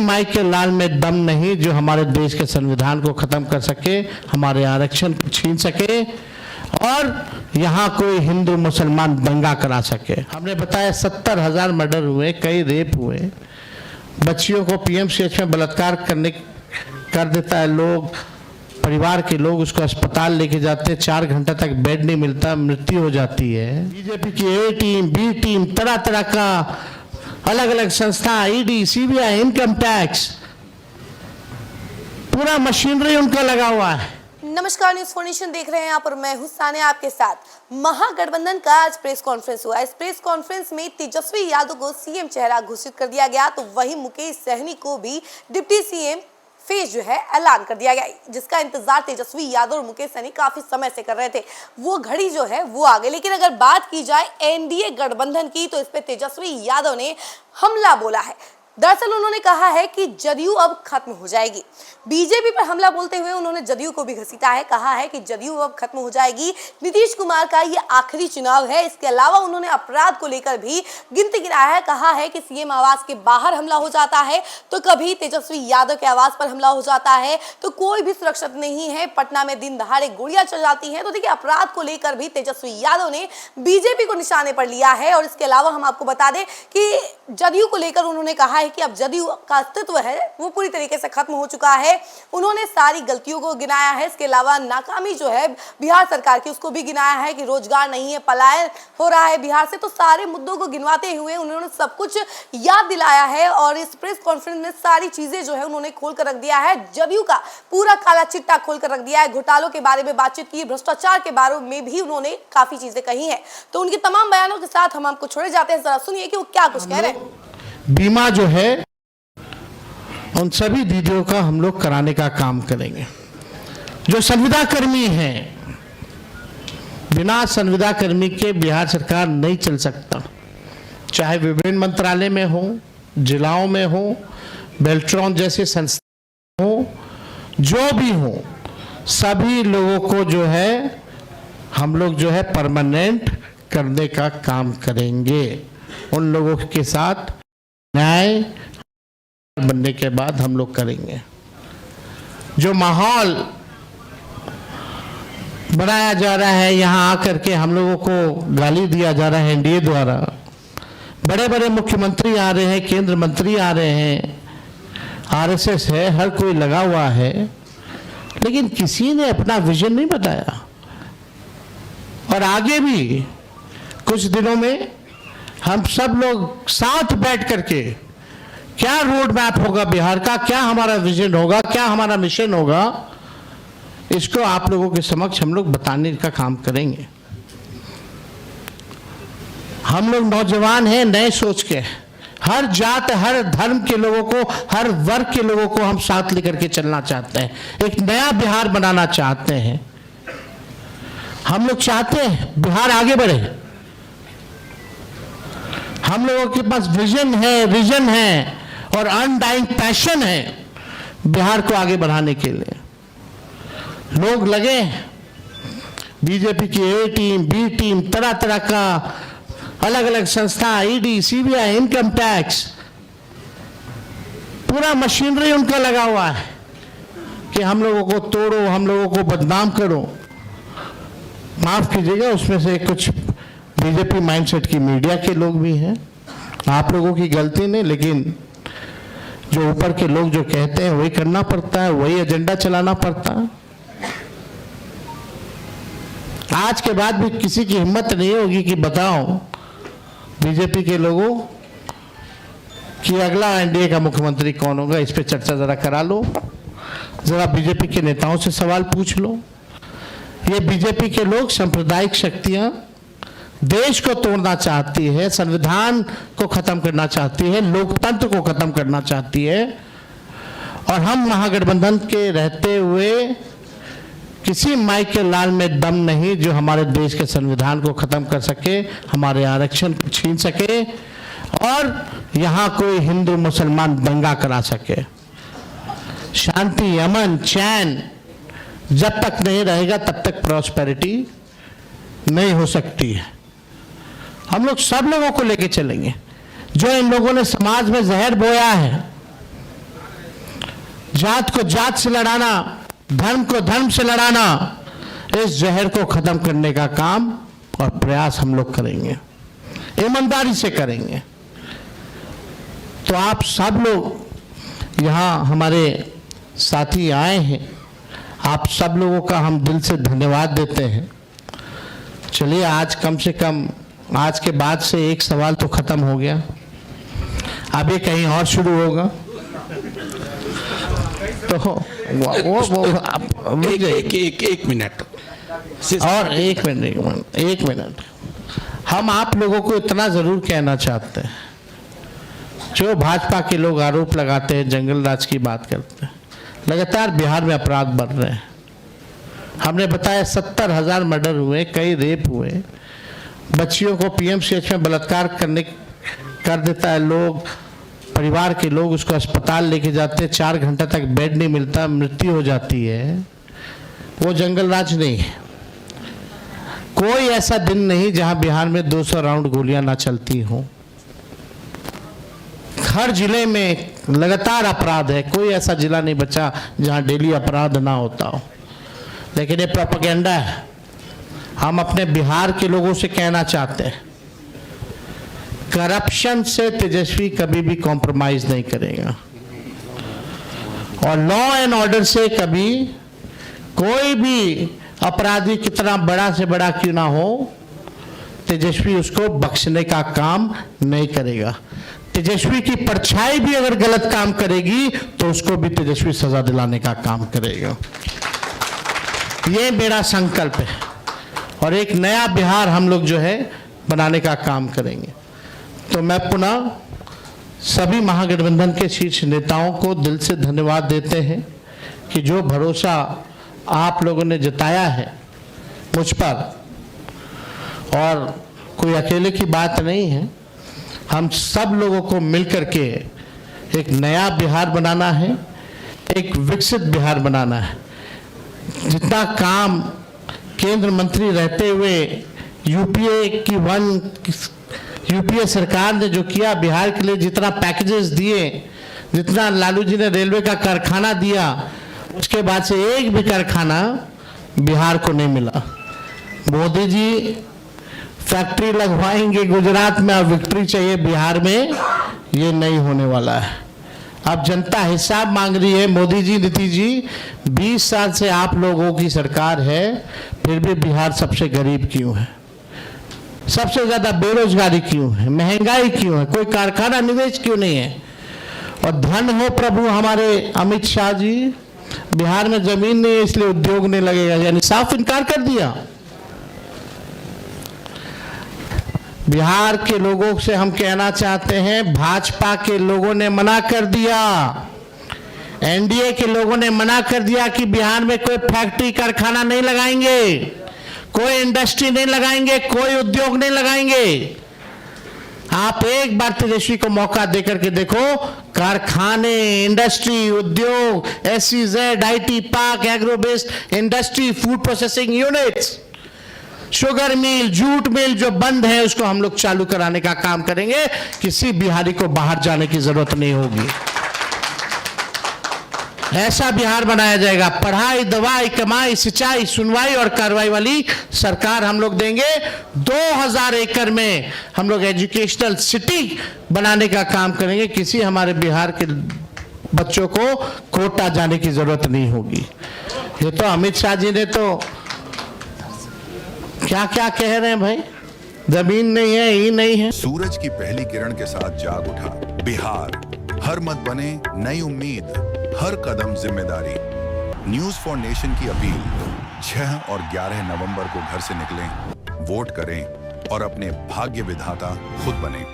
माई के लाल में दम नहीं जो हमारे देश के संविधान को खत्म कर सके, हमारे आरक्षण को छीन सके और यहाँ कोई हिंदू मुसलमान दंगा करा सके। हमने बताया 70,000 मर्डर हुए, कई रेप हुए, बच्चियों को पीएमसीएच में बलात्कार कर देता है लोग, परिवार के लोग उसको अस्पताल लेके जाते हैं, 4 घंटे तक बेड नहीं मिलता, मृत्यु हो जाती है। बीजेपी की ए टीम, बी टीम, तरह तरह का अलग अलग संस्था, ईडी, सीबीआई, इनकम टैक्स, पूरा मशीनरी उनका लगा हुआ है। नमस्कार, न्यूज़ 4 नेशन देख रहे हैं आप और मैं हूं सानिया आपके साथ। महागठबंधन का आज प्रेस कॉन्फ्रेंस हुआ। इस प्रेस कॉन्फ्रेंस में तेजस्वी यादव को सीएम चेहरा घोषित कर दिया गया, तो वहीं मुकेश सहनी को भी डिप्टी सीएम फेज जो है ऐलान कर दिया गया, जिसका इंतजार तेजस्वी यादव और मुकेश सहनी काफी समय से कर रहे थे। वो घड़ी जो है वो आ गई। लेकिन अगर बात की जाए एनडीए गठबंधन की, तो इस पे तेजस्वी यादव ने हमला बोला है। दरअसल उन्होंने कहा है कि जदयू अब खत्म हो जाएगी। बीजेपी पर हमला बोलते हुए उन्होंने जदयू को भी घसीटा है, कहा है कि जदयू अब खत्म हो जाएगी, नीतीश कुमार का ये आखिरी चुनाव है। इसके अलावा उन्होंने अपराध को लेकर भी गिनती गिनाया है, कहा है कि सीएम आवास के बाहर हमला हो जाता है, तो कभी तेजस्वी यादव के आवास पर हमला हो जाता है, तो कोई भी सुरक्षित नहीं है। पटना में दिन दहाड़े गोलियां चल जाती हैं। तो देखिए, अपराध को लेकर भी तेजस्वी यादव ने बीजेपी को निशाने पर लिया है। और इसके अलावा हम आपको बता दें कि जदयू को लेकर उन्होंने कहा है कि अब जदयू का अस्तित्व है वो पूरी तरीके से खत्म हो चुका है। उन्होंने सारी गलतियों को गिनाया है। इसके अलावा नाकामी जो है बिहार सरकार की, उसको भी गिनाया है कि रोजगार नहीं है, पलायन हो रहा है बिहार से। तो सारे मुद्दों को गिनवाते हुए उन्होंने सब कुछ याद दिलाया है। और इस प्रेस कॉन्फ्रेंस में सारी चीजें जो है उन्होंने खोल कर रख दिया है, जदयू का पूरा काला चिट्टा खोल कर रख दिया है। घोटालों के बारे में बातचीत की, भ्रष्टाचार के बारे में भी उन्होंने काफी चीजें कही है। तो उनके तमाम बयानों के साथ हम आपको छोड़े जाते हैं, जरा सुनिए कि वो क्या कुछ कह रहे हैं। बीमा जो है उन सभी दीदियों का हम लोग कराने का काम करेंगे। जो संविदा कर्मी हैं, बिना संविदा कर्मी के बिहार सरकार नहीं चल सकता, चाहे विभिन्न मंत्रालय में हो, जिलाओं में हो, बेल्ट्रॉन जैसे संस्था हो, जो भी हो, सभी लोगों को जो है हम लोग जो है परमानेंट करने का काम करेंगे। उन लोगों के साथ न्याय बनने के बाद हम लोग करेंगे। जो माहौल बनाया जा रहा है, यहाँ आकर के हम लोगों को गाली दिया जा रहा है एनडीए द्वारा, बड़े बड़े मुख्यमंत्री आ रहे हैं, केंद्र मंत्री आ रहे हैं, आरएसएस है, हर कोई लगा हुआ है, लेकिन किसी ने अपना विजन नहीं बताया। और आगे भी कुछ दिनों में हम सब लोग साथ बैठ करके क्या रोड मैप होगा बिहार का, क्या हमारा विजन होगा, क्या हमारा मिशन होगा, इसको आप लोगों के समक्ष हम लोग बताने का काम करेंगे। हम लोग नौजवान हैं, नए सोच के, हर जात, हर धर्म के लोगों को, हर वर्ग के लोगों को हम साथ लेकर के चलना चाहते हैं, एक नया बिहार बनाना चाहते हैं। हम लोग चाहते हैं बिहार आगे बढ़े। हम लोगों के पास विजन है, विजन है और अनडाइंग पैशन है बिहार को आगे बढ़ाने के लिए। लोग लगे, बीजेपी की ए टीम, बी टीम, तरह तरह का अलग अलग संस्था, ईडी, सीबीआई, इनकम टैक्स, पूरा मशीनरी उनका लगा हुआ है कि हम लोगों को तोड़ो, हम लोगों को बदनाम करो। माफ कीजिएगा, उसमें से कुछ बीजेपी माइंडसेट की मीडिया के लोग भी हैं, आप लोगों की गलती नहीं, लेकिन जो ऊपर के लोग जो कहते हैं वही करना पड़ता है, वही एजेंडा चलाना पड़ता है। आज के बाद भी किसी की हिम्मत नहीं होगी कि बताओ बीजेपी के लोगों कि अगला एनडीए का मुख्यमंत्री कौन होगा, इस पे चर्चा जरा करा लो, जरा बीजेपी के नेताओं से सवाल पूछ लो। ये बीजेपी के लोग सांप्रदायिक शक्तियां देश को तोड़ना चाहती है, संविधान को खत्म करना चाहती है, लोकतंत्र को खत्म करना चाहती है। और हम महागठबंधन के रहते हुए किसी माई के लाल में दम नहीं जो हमारे देश के संविधान को खत्म कर सके, हमारे आरक्षण को छीन सके और यहाँ कोई हिंदू मुसलमान दंगा करा सके। शांति, अमन, चैन जब तक नहीं रहेगा तब तक प्रॉस्पेरिटी नहीं हो सकती है। हम लोग सब लोगों को लेके चलेंगे। जो इन लोगों ने समाज में जहर बोया है, जात को जात से लड़ाना, धर्म को धर्म से लड़ाना, इस जहर को खत्म करने का काम और प्रयास हम लोग करेंगे, ईमानदारी से करेंगे। तो आप सब लोग यहाँ हमारे साथी आए हैं, आप सब लोगों का हम दिल से धन्यवाद देते हैं। चलिए, आज कम से कम आज के बाद से एक सवाल तो खत्म हो गया, अभी कहीं और शुरू होगा। तो एक मिनट और एक मिनट हम आप लोगों को इतना जरूर कहना चाहते हैं, जो भाजपा के लोग आरोप लगाते हैं, जंगल राज की बात करते हैं, लगातार बिहार में अपराध बढ़ रहे हैं। हमने बताया 70,000 मर्डर हुए, कई रेप हुए, बच्चियों को पीएमसीएच में बलात्कार कर देता है लोग, परिवार के लोग उसको अस्पताल लेके जाते हैं, 4 घंटा तक बेड नहीं मिलता, मृत्यु हो जाती है। वो जंगल राज नहीं है। कोई ऐसा दिन नहीं जहां बिहार में 200 राउंड गोलियां ना चलती हों। हर जिले में लगातार अपराध है, कोई ऐसा जिला नहीं बचा जहां डेली अपराध ना होता हो। लेकिन ये प्रोपेगेंडा है। हम अपने बिहार के लोगों से कहना चाहते हैं, करप्शन से तेजस्वी कभी भी कॉम्प्रोमाइज नहीं करेगा, और लॉ एंड ऑर्डर से कभी कोई भी अपराधी कितना बड़ा से बड़ा क्यों ना हो, तेजस्वी उसको बख्शने का काम नहीं करेगा। तेजस्वी की परछाई भी अगर गलत काम करेगी तो उसको भी तेजस्वी सजा दिलाने का काम करेगा। ये मेरा संकल्प है, और एक नया बिहार हम लोग जो है बनाने का काम करेंगे। तो मैं पुनः सभी महागठबंधन के शीर्ष नेताओं को दिल से धन्यवाद देते हैं कि जो भरोसा आप लोगों ने जताया है मुझ पर, और कोई अकेले की बात नहीं है, हम सब लोगों को मिलकर के एक नया बिहार बनाना है, एक विकसित बिहार बनाना है। जितना काम केंद्र मंत्री रहते हुए यूपीए सरकार ने जो किया बिहार के लिए, जितना पैकेजेस दिए, जितना लालू जी ने रेलवे का कारखाना दिया, उसके बाद से एक भी कारखाना बिहार को नहीं मिला। मोदी जी फैक्ट्री लगवाएंगे गुजरात में, अब विक्ट्री चाहिए बिहार में, ये नहीं होने वाला है। अब जनता हिसाब मांग रही है। मोदी जी, नीतीश जी, 20 साल से आप लोगों की सरकार है, फिर भी बिहार सबसे गरीब क्यों है, सबसे ज्यादा बेरोजगारी क्यों है, महंगाई क्यों है, कोई कारखाना निवेश क्यों नहीं है? और धन हो प्रभु हमारे अमित शाह जी, बिहार में जमीन नहीं है इसलिए उद्योग नहीं लगेगा, यानी साफ इनकार कर दिया। बिहार के लोगों से हम कहना चाहते हैं, भाजपा के लोगों ने मना कर दिया, एनडीए के लोगों ने मना कर दिया कि बिहार में कोई फैक्ट्री कारखाना नहीं लगाएंगे, कोई इंडस्ट्री नहीं लगाएंगे, कोई उद्योग नहीं लगाएंगे। आप एक बार तेजस्वी को मौका देकर के देखो, कारखाने, इंडस्ट्री, उद्योग, SEZ, IT park, agro based industry, food processing units, sugar mill, jute mill जो बंद है उसको हम लोग चालू कराने का काम करेंगे। किसी बिहारी को बाहर जाने की जरूरत नहीं होगी। ऐसा बिहार बनाया जाएगा। पढ़ाई, दवाई, कमाई, सिंचाई, सुनवाई और कार्रवाई वाली सरकार हम लोग देंगे। 2000 एकड़ में हम लोग एजुकेशनल सिटी बनाने का काम करेंगे। किसी हमारे बिहार के बच्चों को कोटा जाने की जरूरत नहीं होगी। ये तो अमित शाह जी ने तो क्या क्या कह रहे हैं भाई, जमीन नहीं है, ही नहीं है। सूरज की पहली किरण के साथ जाग उठा बिहार, हर मत बने नई उम्मीद, हर कदम जिम्मेदारी। न्यूज फॉर नेशन की अपील, 6 और 11 नवंबर को घर से निकलें, वोट करें और अपने भाग्य विधाता खुद बने।